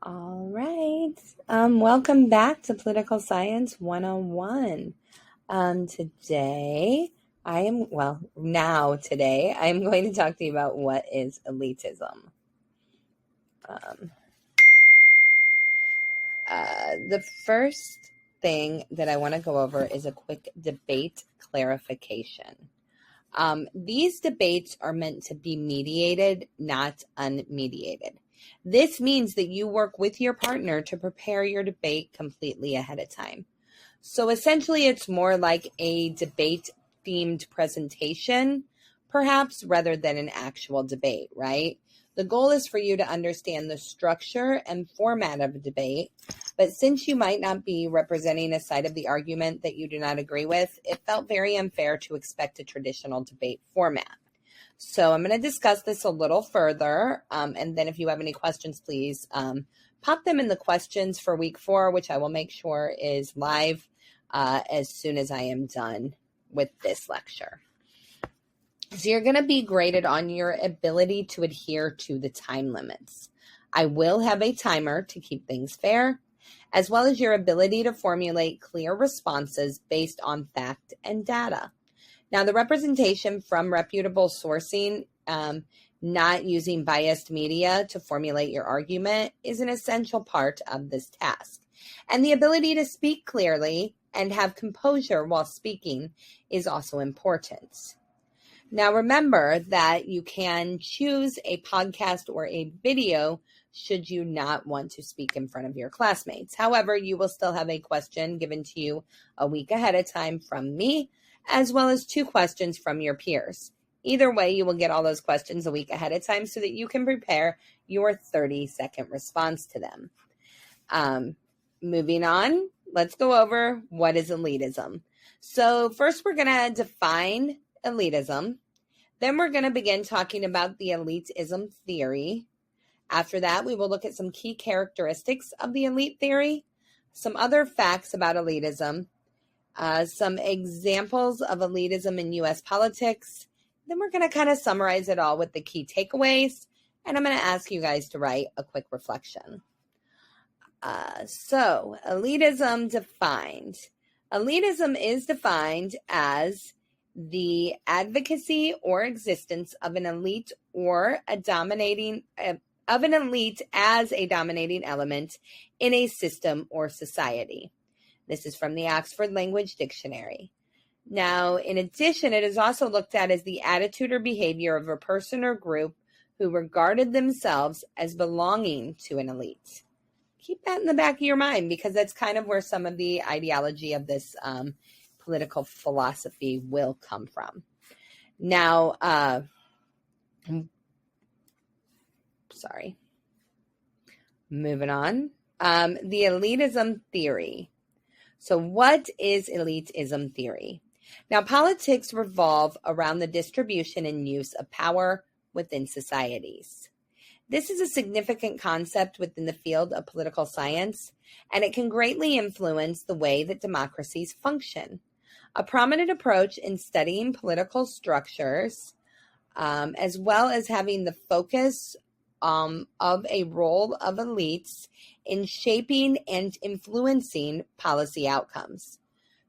All right. Welcome back to Political Science 101. Today I am going to talk to you about what is elitism. The first thing that I want to go over is a quick debate clarification. These debates are meant to be mediated, not unmediated. This means that you work with your partner to prepare your debate completely ahead of time. So essentially, it's more like a debate-themed presentation, perhaps, rather than an actual debate, right? The goal is for you to understand the structure and format of a debate, but since you might not be representing a side of the argument that you do not agree with, it felt very unfair to expect a traditional debate format. So I'm going to discuss this a little further, and then if you have any questions, please pop them in the questions for week 4, which I will make sure is live as soon as I am done with this lecture. So you're going to be graded on your ability to adhere to the time limits. I will have a timer to keep things fair, as well as your ability to formulate clear responses based on fact and data. Now, the representation from reputable sourcing, not using biased media to formulate your argument, is an essential part of this task. And the ability to speak clearly and have composure while speaking is also important. Now, remember that you can choose a podcast or a video should you not want to speak in front of your classmates. However, you will still have a question given to you a week ahead of time from me, as well as 2 questions from your peers. Either way, you will get all those questions a week ahead of time so that you can prepare your 30-second response to them. Moving on, let's go over what is elitism. So first, we're going to define elitism. Then we're going to begin talking about the elitism theory. After that, we will look at some key characteristics of the elite theory, some other facts about elitism, some examples of elitism in U.S. politics. Then we're going to kind of summarize it all with the key takeaways, and I'm going to ask you guys to write a quick reflection. So, elitism defined. Elitism is defined as the advocacy or existence of an elite or a dominating of an elite as a dominating element in a system or society. This is from the Oxford Language Dictionary. Now, in addition, it is also looked at as the attitude or behavior of a person or group who regarded themselves as belonging to an elite. Keep that in the back of your mind because that's kind of where some of the ideology of this political philosophy will come from. Now, moving on. The elitism theory. So what is elitism theory? Now, politics revolve around the distribution and use of power within societies. This is a significant concept within the field of political science, and it can greatly influence the way that democracies function. A prominent approach in studying political structures, as well as having the focus of a role of elites in shaping and influencing policy outcomes.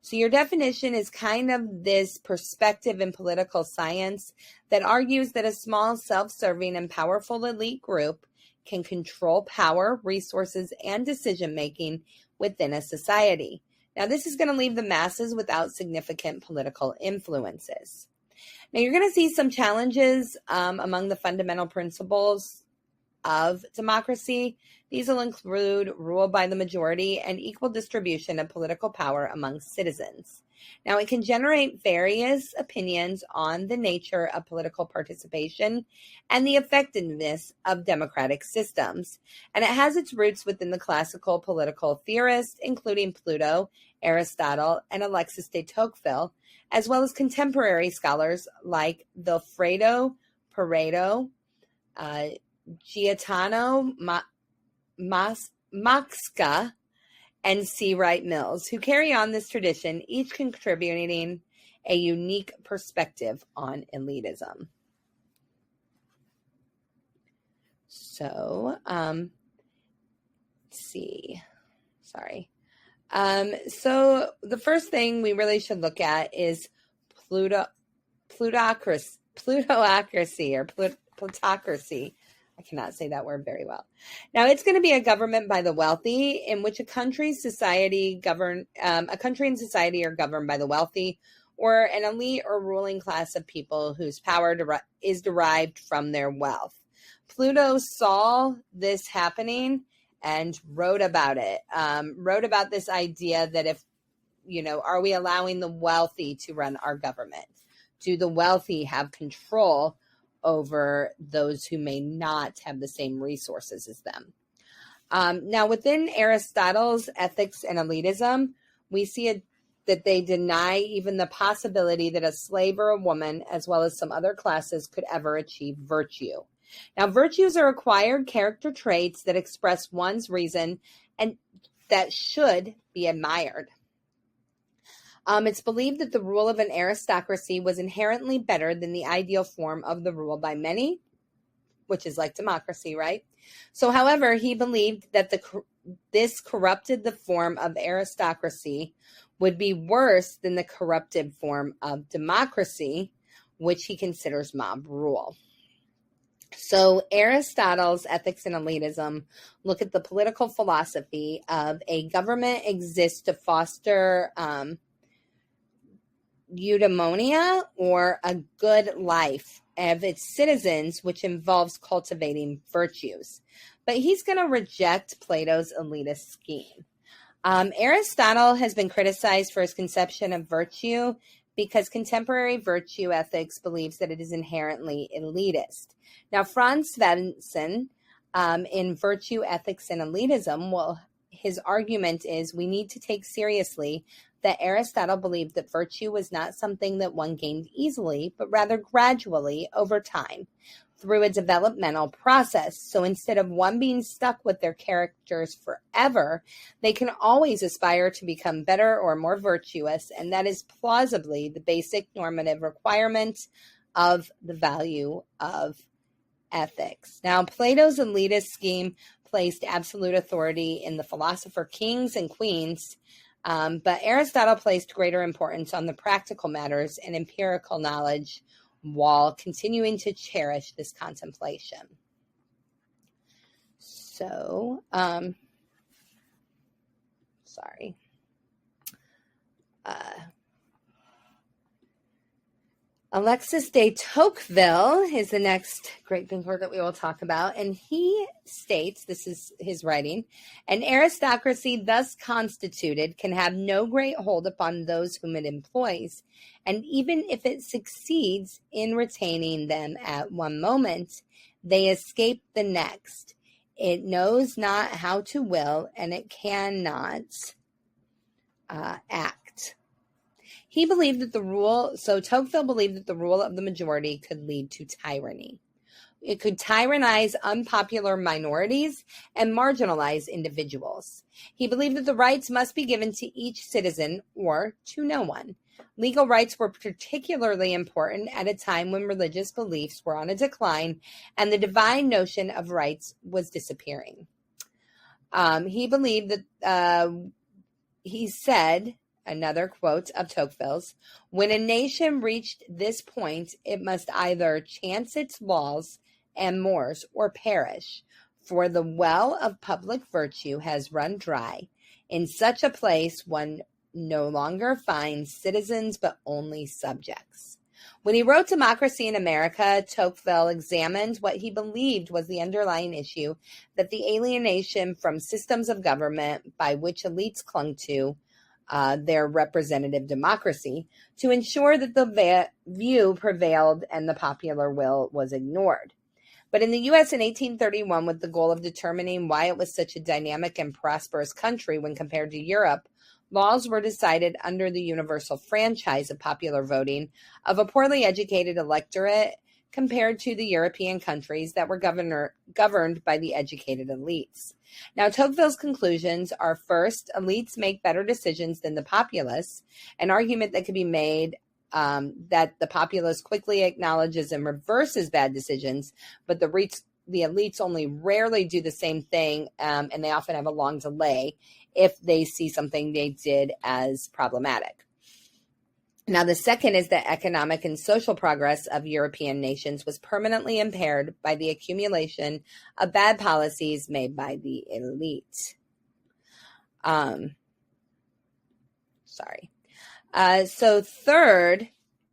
So your definition is kind of this perspective in political science that argues that a small, self-serving, and powerful elite group can control power, resources, and decision-making within a society. Now, this is going to leave the masses without significant political influences. Now, you're going to see some challenges among the fundamental principles of democracy. These will include rule by the majority and equal distribution of political power among citizens. Now, it can generate various opinions on the nature of political participation and the effectiveness of democratic systems. And it has its roots within the classical political theorists, including Plato, Aristotle, and Alexis de Tocqueville, as well as contemporary scholars like Vilfredo Pareto, Gaetano Moxca, and C. Wright Mills, who carry on this tradition, each contributing a unique perspective on elitism. So, let's see. Sorry. So the first thing we really should look at is plutocracy or plutocracy. I cannot say that word very well. Now, it's going to be a government by the wealthy, in which a country and society are governed by the wealthy, or an elite or ruling class of people whose power is derived from their wealth. Pluto saw this happening and wrote about it. Wrote about this idea that if, are we allowing the wealthy to run our government? Do the wealthy have control over those who may not have the same resources as them? Now, within Aristotle's Ethics and Elitism, we see that they deny even the possibility that a slave or a woman, as well as some other classes, could ever achieve virtue. Now, virtues are acquired character traits that express one's reason and that should be admired. It's believed that the rule of an aristocracy was inherently better than the ideal form of the rule by many, which is like democracy, right? So, however, he believed that this corrupted the form of aristocracy would be worse than the corrupted form of democracy, which he considers mob rule. So Aristotle's Ethics and Elitism look at the political philosophy of a government exists to foster eudaimonia, or a good life of its citizens, which involves cultivating virtues. But he's going to reject Plato's elitist scheme. Aristotle has been criticized for his conception of virtue because contemporary virtue ethics believes that it is inherently elitist. Now, Franz Svensson, in Virtue, Ethics, and Elitism, his argument is we need to take seriously that Aristotle believed that virtue was not something that one gained easily, but rather gradually over time through a developmental process. So instead of one being stuck with their characters forever, they can always aspire to become better or more virtuous, and that is plausibly the basic normative requirement of the value of ethics. Now, Plato's elitist scheme placed absolute authority in the philosopher kings and queens, but Aristotle placed greater importance on the practical matters and empirical knowledge while continuing to cherish this contemplation. So, Alexis de Tocqueville is the next great thinker that we will talk about, and he states, this is his writing, an aristocracy thus constituted can have no great hold upon those whom it employs, and even if it succeeds in retaining them at one moment, they escape the next. It knows not how to will, and it cannot act. He believed that Tocqueville believed that the rule of the majority could lead to tyranny. It could tyrannize unpopular minorities and marginalize individuals. He believed that the rights must be given to each citizen or to no one. Legal rights were particularly important at a time when religious beliefs were on a decline and the divine notion of rights was disappearing. He believed that, he said, another quote of Tocqueville's, when a nation reached this point, it must either chance its laws and mores or perish, for the well of public virtue has run dry. In such a place, one no longer finds citizens, but only subjects. When he wrote Democracy in America, Tocqueville examined what he believed was the underlying issue, that the alienation from systems of government by which elites clung to their representative democracy, to ensure that the view prevailed and the popular will was ignored. But in the U.S. in 1831, with the goal of determining why it was such a dynamic and prosperous country when compared to Europe, laws were decided under the universal franchise of popular voting of a poorly educated electorate compared to the European countries that were governed by the educated elites. Now, Tocqueville's conclusions are, first, elites make better decisions than the populace, an argument that could be made that the populace quickly acknowledges and reverses bad decisions, but the the elites only rarely do the same thing, and they often have a long delay if they see something they did as problematic. Now, the second is that economic and social progress of European nations was permanently impaired by the accumulation of bad policies made by the elite. So third,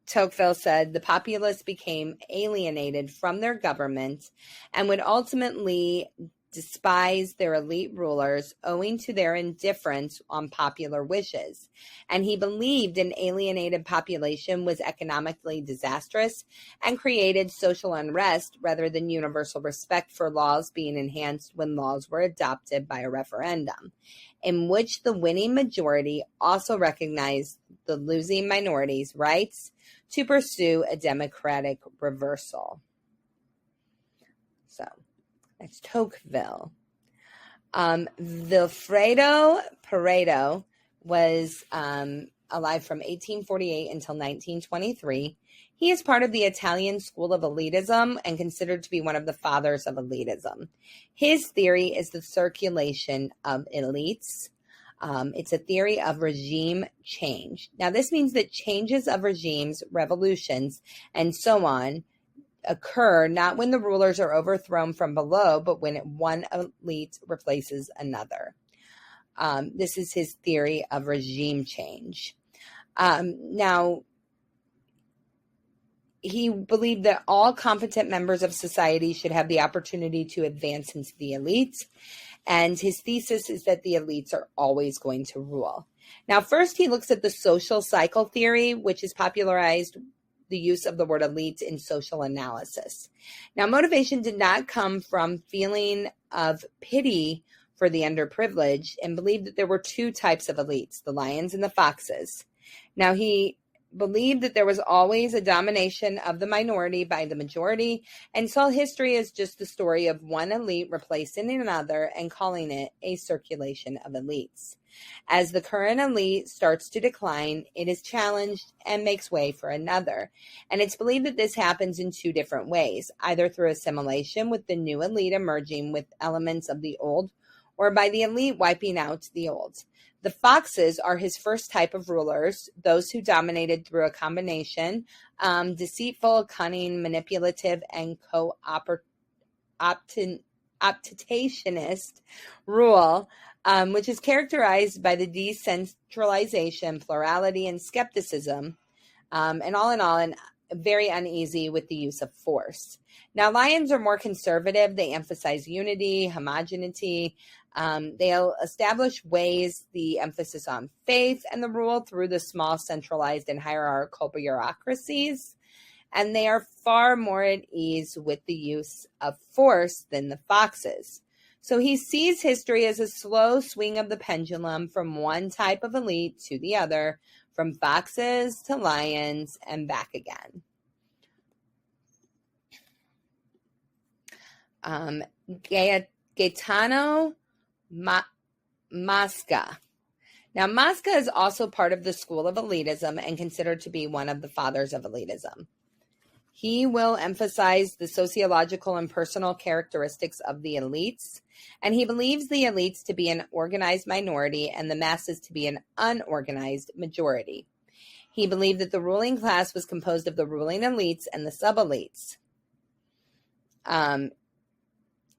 Tocqueville said the populace became alienated from their government and would ultimately despise their elite rulers owing to their indifference on popular wishes. And he believed an alienated population was economically disastrous and created social unrest rather than universal respect for laws being enhanced when laws were adopted by a referendum, in which the winning majority also recognized the losing minority's rights to pursue a democratic reversal. So that's Tocqueville. Vilfredo Pareto was alive from 1848 until 1923. He is part of the Italian school of elitism and considered to be one of the fathers of elitism. His theory is the circulation of elites. It's a theory of regime change. Now, this means that changes of regimes, revolutions, and so on occur not when the rulers are overthrown from below, but when one elite replaces another. This is his theory of regime change. Now, he believed that all competent members of society should have the opportunity to advance into the elites. And his thesis is that the elites are always going to rule. Now, first, he looks at the social cycle theory, which has popularized the use of the word elite in social analysis. Now, motivation did not come from feeling of pity for the underprivileged and believed that there were two types of elites, the lions and the foxes. Now, he believed that there was always a domination of the minority by the majority and saw history as just the story of one elite replacing another and calling it a circulation of elites. As the current elite starts to decline, it is challenged and makes way for another. And it's believed that this happens in two different ways, either through assimilation with the new elite emerging with elements of the old, or by the elite wiping out the old. The foxes are his first type of rulers, those who dominated through a combination, deceitful, cunning, manipulative, and optationist rule, which is characterized by the decentralization, plurality, and skepticism, and all in all, and very uneasy with the use of force. Now, lions are more conservative. They emphasize unity, homogeneity. They'll establish ways, the emphasis on faith and the rule through the small, centralized, and hierarchical bureaucracies. And they are far more at ease with the use of force than the foxes. So he sees history as a slow swing of the pendulum from one type of elite to the other, from foxes to lions and back again. Gaetano Mosca. Now, Mosca is also part of the school of elitism and considered to be one of the fathers of elitism. He will emphasize the sociological and personal characteristics of the elites, and he believes the elites to be an organized minority and the masses to be an unorganized majority. He believed that the ruling class was composed of the ruling elites and the sub-elites.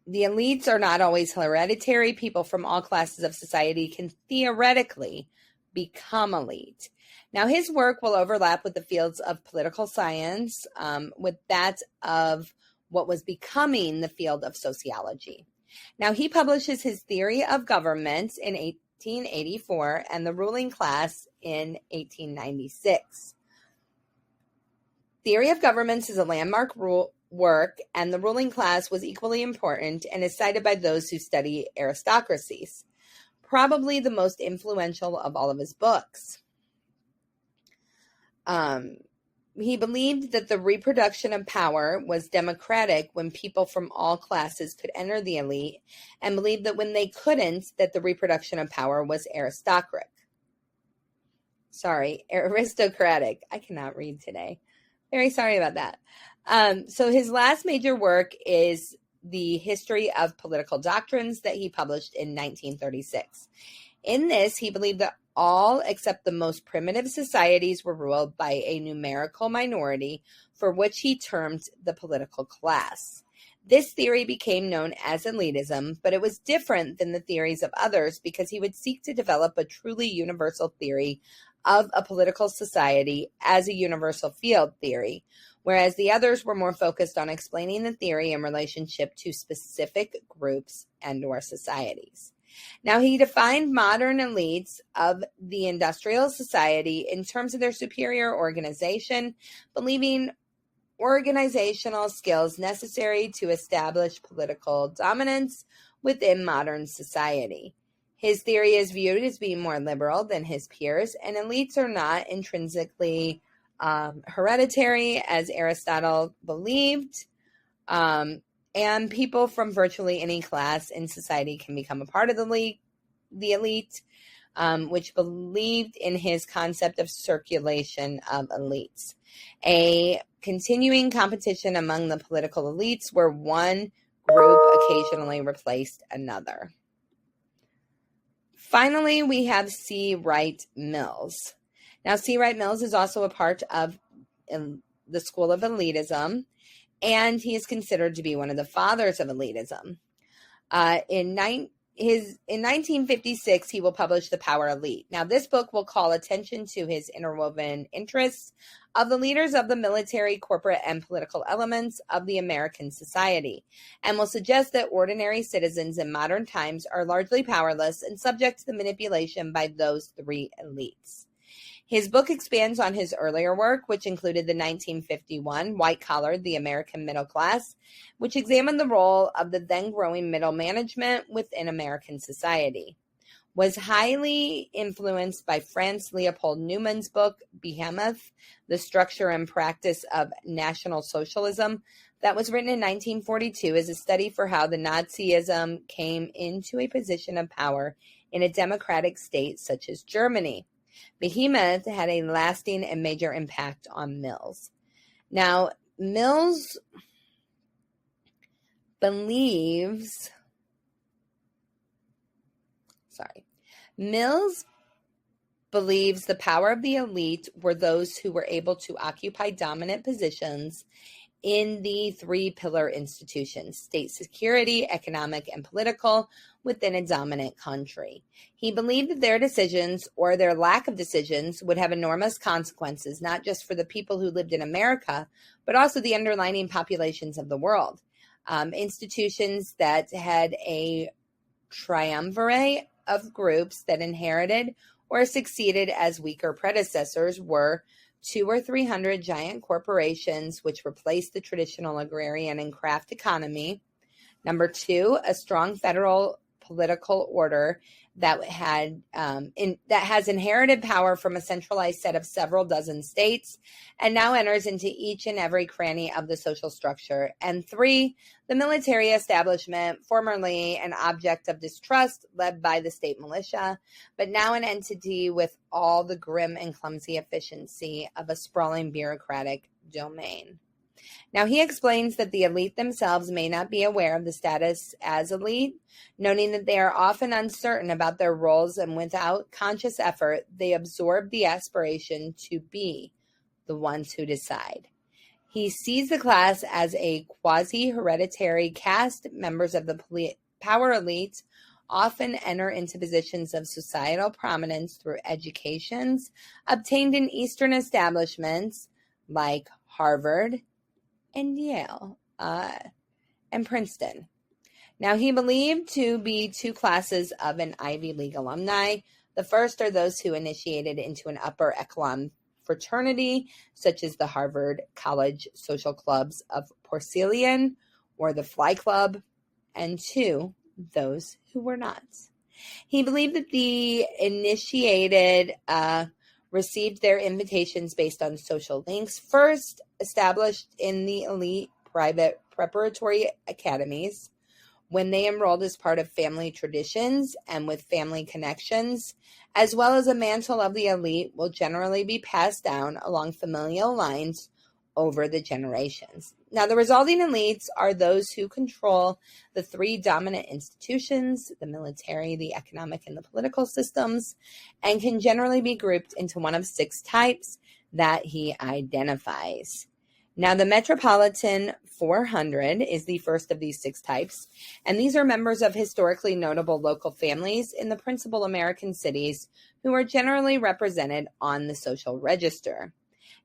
The elites are not always hereditary. People from all classes of society can theoretically become elite. Now, his work will overlap with the fields of political science, with that of what was becoming the field of sociology. Now, he publishes his theory of government in 1884 and the ruling class in 1896. Theory of Governments is a landmark work, and the ruling class was equally important and is cited by those who study aristocracies. Probably the most influential of all of his books. He believed that the reproduction of power was democratic when people from all classes could enter the elite, and believed that when they couldn't, that the reproduction of power was aristocratic. I cannot read today. Very sorry about that. So his last major work is the History of Political Doctrines that he published in 1936. In this, he believed that all except the most primitive societies were ruled by a numerical minority, for which he termed the political class. This theory became known as elitism, but it was different than the theories of others because he would seek to develop a truly universal theory of a political society as a universal field theory, whereas the others were more focused on explaining the theory in relationship to specific groups and/or societies. Now, he defined modern elites of the industrial society in terms of their superior organization, believing organizational skills necessary to establish political dominance within modern society. His theory is viewed as being more liberal than his peers, and elites are not intrinsically hereditary, as Aristotle believed, and people from virtually any class in society can become a part of the elite, which believed in his concept of circulation of elites, a continuing competition among the political elites where one group occasionally replaced another. Finally, we have C. Wright Mills. Now, C. Wright Mills is also a part of the school of elitism, and he is considered to be one of the fathers of elitism. In 1956, he will publish The Power Elite. Now, this book will call attention to his interwoven interests of the leaders of the military, corporate, and political elements of the American society, and will suggest that ordinary citizens in modern times are largely powerless and subject to the manipulation by those three elites. His book expands on his earlier work, which included the 1951 White Collar, the American Middle Class, which examined the role of the then growing middle management within American society. Was highly influenced by Franz Leopold Neumann's book, Behemoth, The Structure and Practice of National Socialism, that was written in 1942 as a study for how the Nazism came into a position of power in a democratic state such as Germany. Behemoth had a lasting and major impact on Mills. Now, Mills believes the power of the elite were those who were able to occupy dominant positions in the three pillar institutions: state security, economic, and political, within a dominant country. He believed that their decisions or their lack of decisions would have enormous consequences, not just for the people who lived in America, but also the underlying populations of the world. Institutions that had a triumvirate of groups that inherited or succeeded as weaker predecessors were 200 or 300 giant corporations, which replaced the traditional agrarian and craft economy. Number two, a strong federal political order that has inherited power from a centralized set of several dozen states and now enters into each and every cranny of the social structure. And three, the military establishment, formerly an object of distrust led by the state militia, but now an entity with all the grim and clumsy efficiency of a sprawling bureaucratic domain. Now, he explains that the elite themselves may not be aware of the status as elite, noting that they are often uncertain about their roles, and without conscious effort, they absorb the aspiration to be the ones who decide. He sees the class as a quasi-hereditary caste. Members of the power elite often enter into positions of societal prominence through educations obtained in Eastern establishments like Harvard and Yale and Princeton. Now, he believed to be two classes of an Ivy League alumni. The first are those who initiated into an upper echelon fraternity, such as the Harvard College Social Clubs of Porcelain or the Fly Club, and two, those who were not. He believed that the initiated received their invitations based on social links, first established in the elite private preparatory academies, when they enrolled as part of family traditions and with family connections, as well as a mantle of the elite will generally be passed down along familial lines over the generations. Now, the resulting elites are those who control the three dominant institutions, the military, the economic, and the political systems, and can generally be grouped into one of 6 types that he identifies. Now, the Metropolitan 400 is the first of these 6 types, and these are members of historically notable local families in the principal American cities who are generally represented on the social register.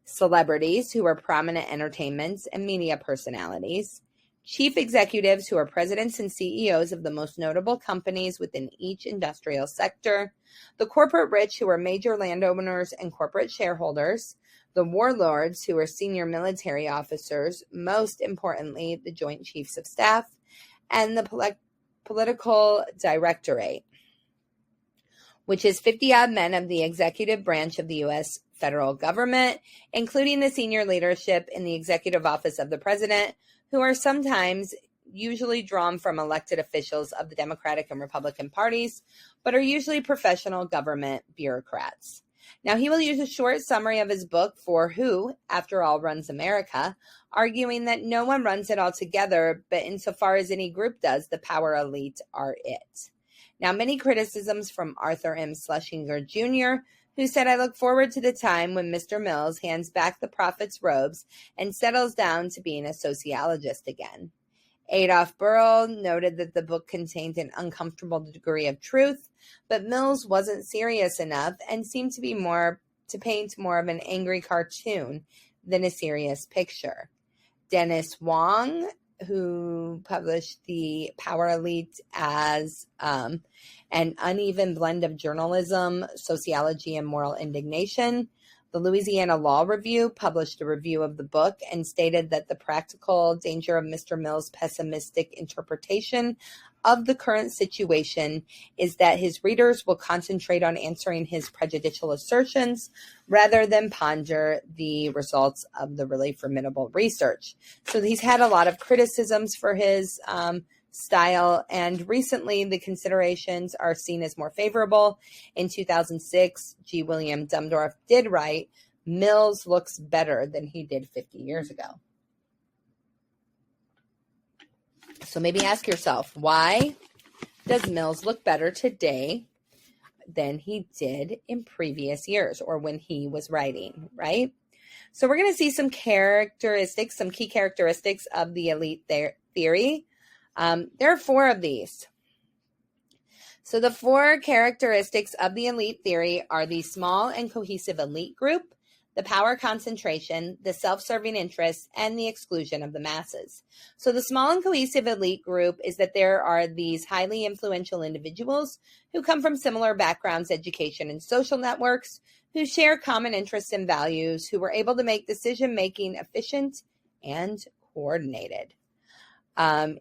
Celebrities who are prominent entertainments and media personalities, chief executives who are presidents and CEOs of the most notable companies within each industrial sector, the corporate rich who are major landowners and corporate shareholders, the warlords who are senior military officers, most importantly, the Joint Chiefs of Staff, and the political directorate, which is 50-odd men of the executive branch of the U.S. federal government, including the senior leadership in the executive office of the president, who are sometimes usually drawn from elected officials of the Democratic and Republican parties, but are usually professional government bureaucrats. Now, he will use a short summary of his book, For Who, After All, Runs America, arguing that no one runs it altogether, but insofar as any group does, the power elite are it. Now, many criticisms from Arthur M. Schlesinger Jr., who said, I look forward to the time when Mr. Mills hands back the prophet's robes and settles down to being a sociologist again. Adolf Burrell noted that the book contained an uncomfortable degree of truth, but Mills wasn't serious enough and seemed to paint more of an angry cartoon than a serious picture. Dennis Wong, who published The Power Elite as an uneven blend of journalism, sociology, and moral indignation. The Louisiana Law Review published a review of the book and stated that the practical danger of Mr. Mills' pessimistic interpretation of the current situation is that his readers will concentrate on answering his prejudicial assertions rather than ponder the results of the really formidable research. So he's had a lot of criticisms for his style, and recently the considerations are seen as more favorable. In 2006, G. William Dumdorf did write, Mills looks better than he did 50 years ago. So maybe ask yourself, why does Mills look better today than he did in previous years or when he was writing, right? So we're going to see some key characteristics of the elite theory. There are 4 of these. So the 4 characteristics of the elite theory are the small and cohesive elite group, the power concentration, the self-serving interests, and the exclusion of the masses. So the small and cohesive elite group is that there are these highly influential individuals who come from similar backgrounds, education, and social networks, who share common interests and values, who were able to make decision-making efficient and coordinated.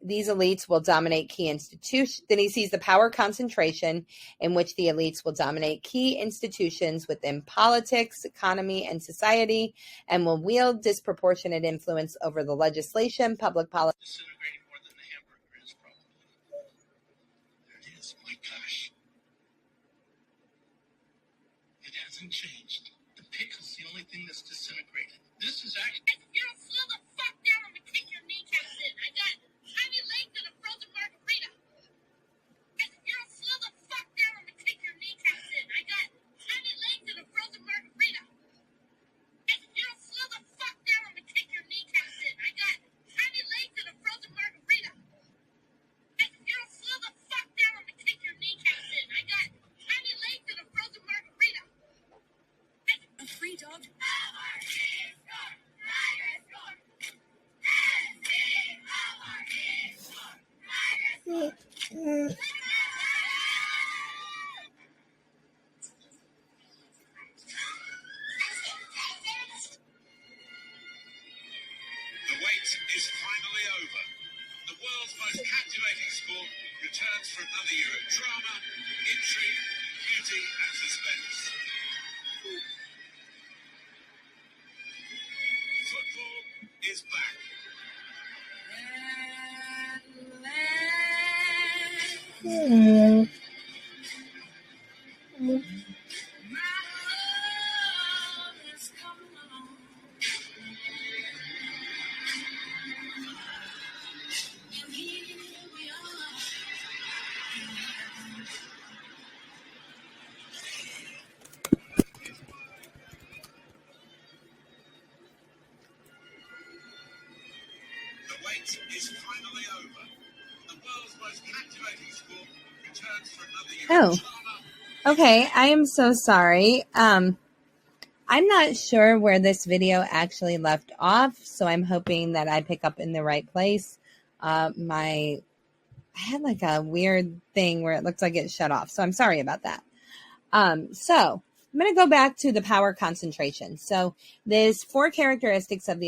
These elites will dominate key institutions. Then he sees the power concentration in which the elites will dominate key institutions within politics, economy, and society, and will wield disproportionate influence over the legislation, public policy. Disintegrating more than the hamburger is probably. There it is. My gosh. It hasn't changed. The pickle's the only thing that's disintegrated. This is actually... You don't slow the fuck down, I'm gonna kick your kneecaps in. I got tiny legs and a frozen margarita. You don't slow the fuck down, I'm gonna kick your kneecaps in. I got tiny legs and a frozen margarita. You don't slow the fuck down, I'm gonna kick your kneecaps in. I got tiny legs and a frozen margarita. You don't slow the fuck down, I'm gonna kick your kneecaps in. I got tiny legs and a frozen margarita. A free dog. The wait is finally over. The world's most captivating sport returns for another year of drama, intrigue, beauty, and suspense. Football is back. debate is finally over. The world's most captivating sport returns for another year Oh. of drama. Okay, I am so sorry. I'm not sure where this video actually left off, so I'm hoping that I pick up in the right place. I had like a weird thing where it looked like it shut off, so I'm sorry about that. So I'm going to go back to the power concentration. So there's 4 characteristics of the